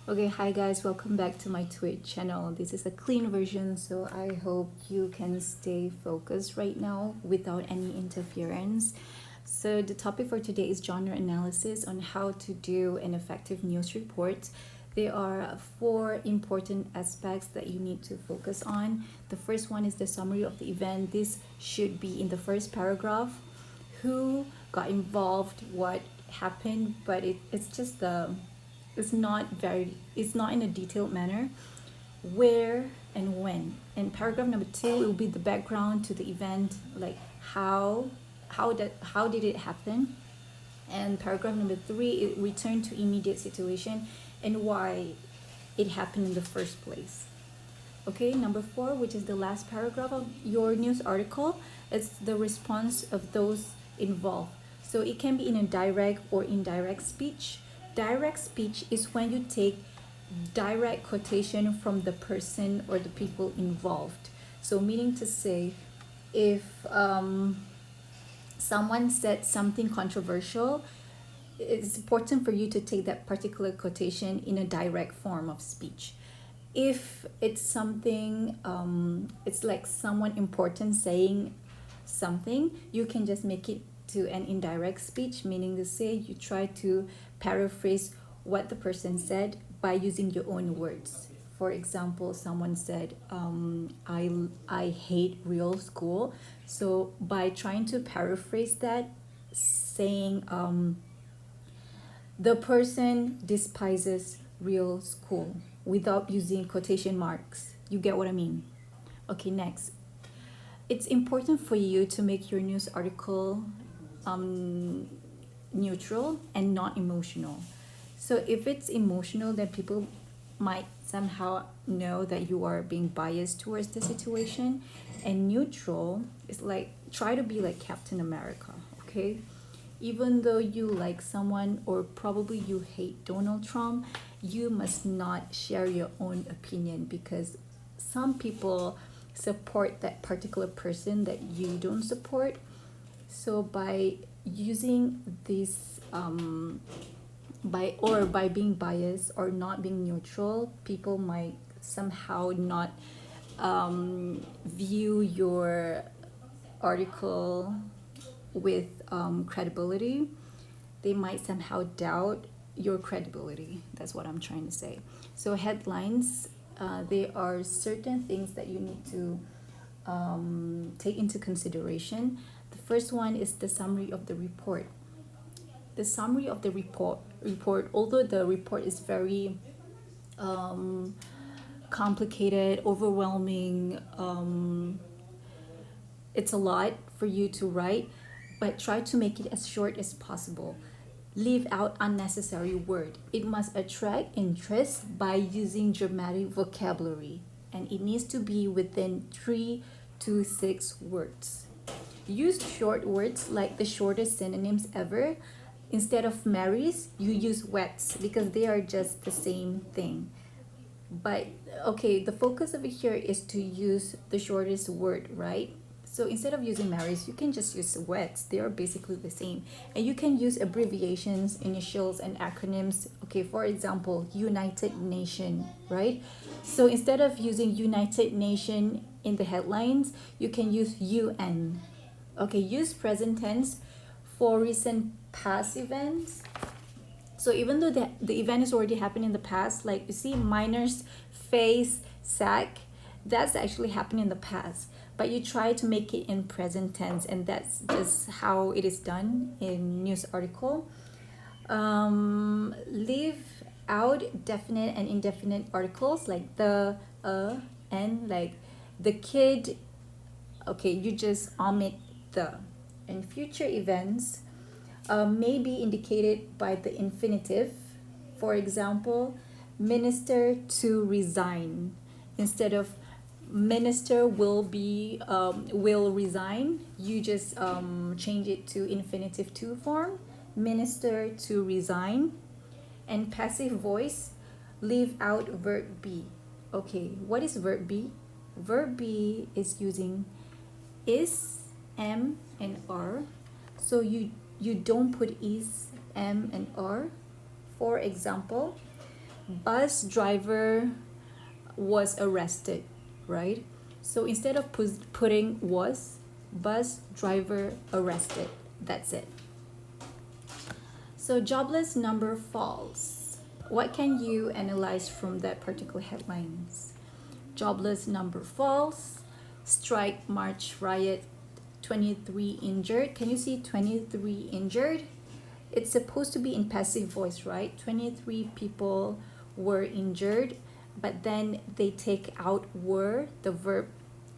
Okay, hi guys, welcome back to my Twitch channel. This is a clean version, so I hope you can stay focused right now without any interference. So the topic for today is genre analysis on how to do an effective news report. There are four important aspects that you need to focus on. The first one is the summary of the event. This should be in the first paragraph. Who got involved, what happened, but it's just it's not in a detailed manner. Where and when. In paragraph number 2, it will be the background to the event, like how did it happen. And paragraph number 3, it returned to immediate situation and why it happened in the first place. Okay, number 4, which is the last paragraph of your news article, it's the response of those involved. So it can be in a direct or indirect speech. Direct speech is when you take direct quotation from the person or the people involved. So meaning to say, if someone said something controversial, it's important for you to take that particular quotation in a direct form of speech. If it's something, it's like someone important saying something, you can just make it to an indirect speech, meaning to say you try to paraphrase what the person said by using your own words. For example, someone said, I hate real school. So by trying to paraphrase that, saying, the person despises real school without using quotation marks. You get what I mean? Okay, next. It's important for you to make your news article neutral and not emotional. So if it's emotional, then people might somehow know that you are being biased towards the situation. And neutral is like, try to be like Captain America, okay? Even though you like someone or probably you hate Donald Trump, you must not share your own opinion, because some people support that particular person that you don't support. So by using this by being biased or not being neutral, people might somehow not view your article with credibility. They might somehow doubt your credibility. That's what I'm trying to say. So headlines, there are certain things that you need to take into consideration. The first one is the summary of the report. The summary of the report, although the report is very complicated, overwhelming, it's a lot for you to write, but try to make it as short as possible. Leave out unnecessary word. It must attract interest by using dramatic vocabulary, and it needs to be within 3 to 6 words. Use short words like the shortest synonyms ever. Instead of marries, you use wets because they are just the same thing. But okay, the focus over here is to use the shortest word, right? So instead of using marries, you can just use wets. They are basically the same. And you can use abbreviations, initials, and acronyms. Okay, for example, United Nation, right? So instead of using United Nation in the headlines, you can use UN. Okay, use present tense for recent past events. So even though the event has already happened in the past, like you see minors face sack, that's actually happened in the past. But you try to make it in present tense, and that's just how it is done in news article. Leave out definite and indefinite articles like the, and like the kid. Okay, you just omit the. And future events may be indicated by the infinitive. For example, minister to resign. Instead of minister will resign, you just change it to infinitive to form. Minister to resign. And passive voice, leave out verb be. Okay, what is verb be? Verb be is using is, am, and are. So you don't put is, am, and are. For example, Bus driver was arrested, right? So instead of putting was, bus driver arrested. That's it. So jobless number false. What can you analyze from that particular headlines? Jobless number false. Strike, march, riot, 23 injured. Can you see 23 injured? It's supposed to be in passive voice, right? 23 people were injured, but then they take out were, the verb.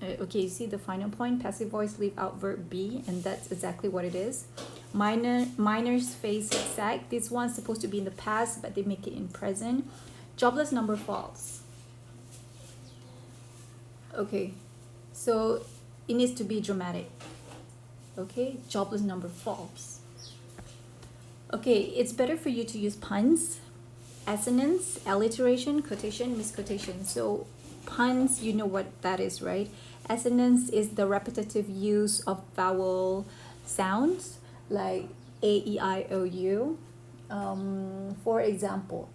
Okay, you see the final point, passive voice, leave out verb be, and that's exactly what it is. Minors face sack. This one's supposed to be in the past, but they make it in present. Jobless number false. Okay, so it needs to be dramatic. Okay, jobless number false. Okay, it's better for you to use puns, assonance, alliteration, quotation, misquotation. So puns, you know what that is, right? Assonance is the repetitive use of vowel sounds like A, E, I, O, U. For example,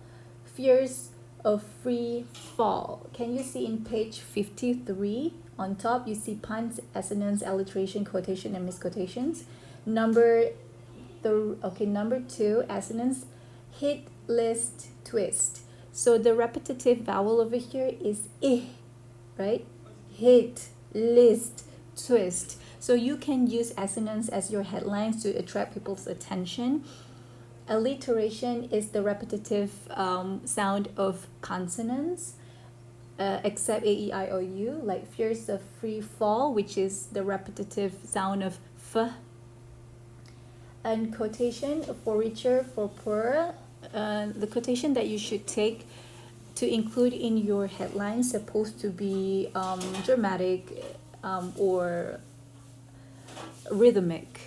fears of free fall. Can you see in page 53 on top? You see puns, assonance, alliteration, quotation, and misquotations. Number 2, assonance, hit, list, twist. So the repetitive vowel over here is I, right? Hit, list, twist. So you can use assonance as your headlines to attract people's attention. Alliteration is the repetitive sound of consonants, except A, E, I, O, U, like fears of free fall, which is the repetitive sound of F. And quotation, for richer, for poorer. The quotation that you should take to include in your headline supposed to be dramatic or rhythmic.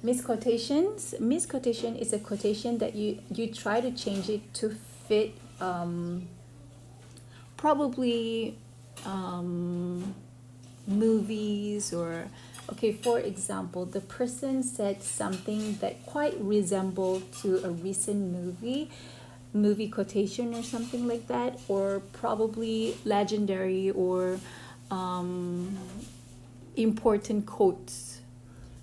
Misquotations. Misquotation is a quotation that you try to change it to fit probably movies or okay, for example, the person said something that quite resembled to a recent movie quotation or something like that, or probably legendary or important quotes.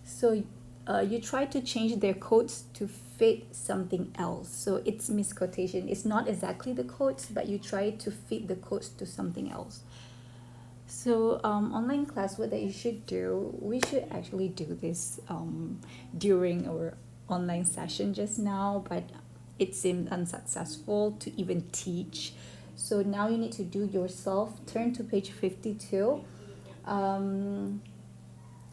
So you try to change their quotes to fit something else. So it's misquotation. It's not exactly the quotes, but you try to fit the quotes to something else. So online class, what that you should do, we should actually do this during our online session just now, but it seemed unsuccessful to even teach. So now you need to do yourself. Turn to page 52.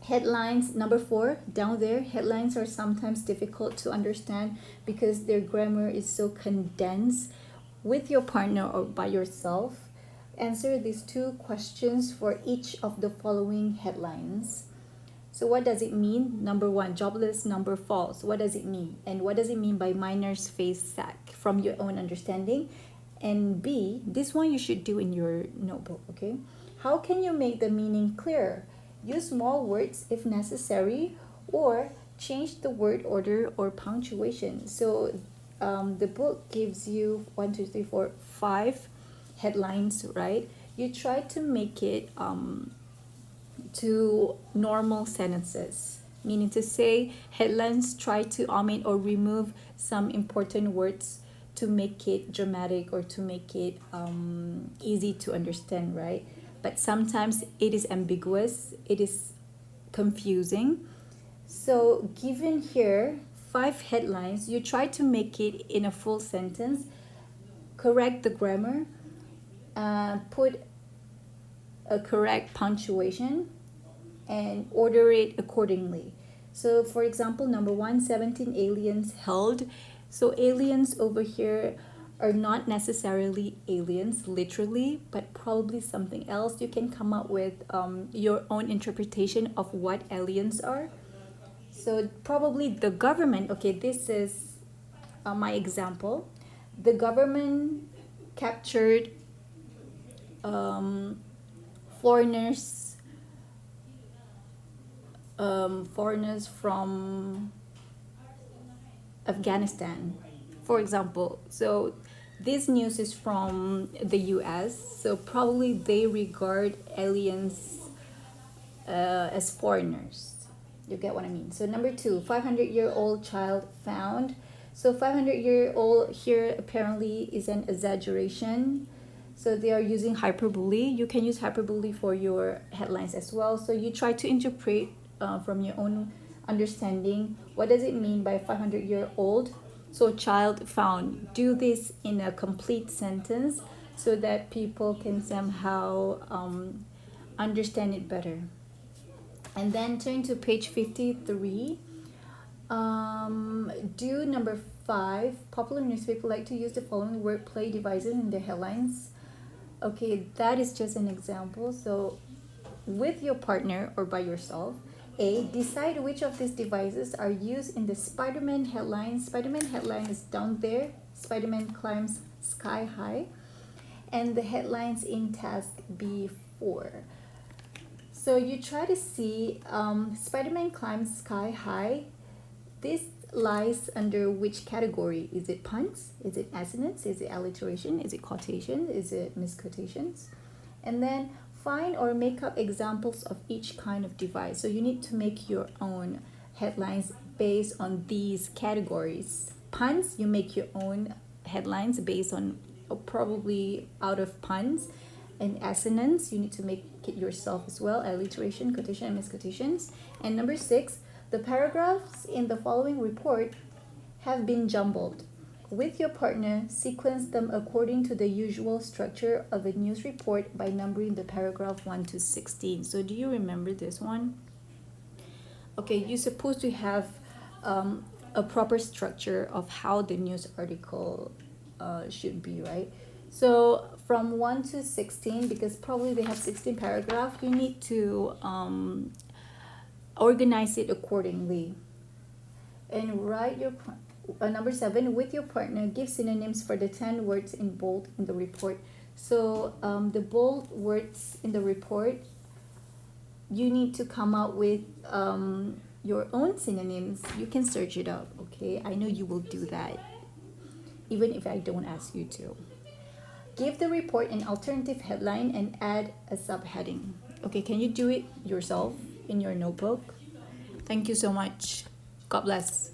Headlines, number 4, down there. Headlines are sometimes difficult to understand because their grammar is so condensed. With your partner or by yourself, answer these 2 questions for each of the following headlines. So what does it mean? Number 1, jobless number false. What does it mean? And what does it mean by minors face sack from your own understanding? And B, this one you should do in your notebook, okay? How can you make the meaning clear? Use small words if necessary, or change the word order or punctuation. So the book gives you 1, 2, 3, 4, 5 headlines, right? You try to make it to normal sentences, meaning to say headlines try to omit or remove some important words to make it dramatic or to make it easy to understand, right? But sometimes it is ambiguous, it is confusing. So given here 5 headlines, you try to make it in a full sentence, correct the grammar, put a correct punctuation, and order it accordingly. So for example, number 1, 17 aliens held. So aliens over here are not necessarily aliens literally, but probably something else. You can come up with your own interpretation of what aliens are. So probably the government, okay, this is my example. The government captured foreigners from Afghanistan, for example. So This news is from the US, so probably they regard aliens as foreigners. You get what I mean? So number two, 500-year-old child found. So 500-year-old here apparently is an exaggeration. So they are using hyperbole. You can use hyperbole for your headlines as well. So you try to interpret from your own understanding. What does it mean by 500-year-old? So child found. Do this in a complete sentence so that people can somehow understand it better. And then turn to page 53. Do number 5. Popular newspaper like to use the following wordplay devices in their headlines. Okay, that is just an example. So with your partner or by yourself, A, decide which of these devices are used in the Spider-Man headline. Spider-Man headline is down there. Spider-Man climbs sky high. And the headlines in task B4. So you try to see Spider-Man climbs sky high. This lies under which category? Is it puns? Is it assonance? Is it alliteration? Is it quotation? Is it misquotations? And then find or make up examples of each kind of device. So you need to make your own headlines based on these categories. Puns, you make your own headlines based on probably out of puns. And assonance, you need to make it yourself as well. Alliteration, quotation, and misquotations. And number 6, the paragraphs in the following report have been jumbled. With your partner, sequence them according to the usual structure of a news report by numbering the paragraph 1 to 16. So do you remember this one? Okay, you're supposed to have a proper structure of how the news article should be, right? So from 1 to 16, because probably they have 16 paragraphs, you need to organize it accordingly. And write your number 7, with your partner, give synonyms for the 10 words in bold in the report. So the bold words in the report, you need to come up with your own synonyms. You can search it up, okay? I know you will do that, even if I don't ask you to. Give the report an alternative headline and add a subheading. Okay, can you do it yourself in your notebook? Thank you so much. God bless.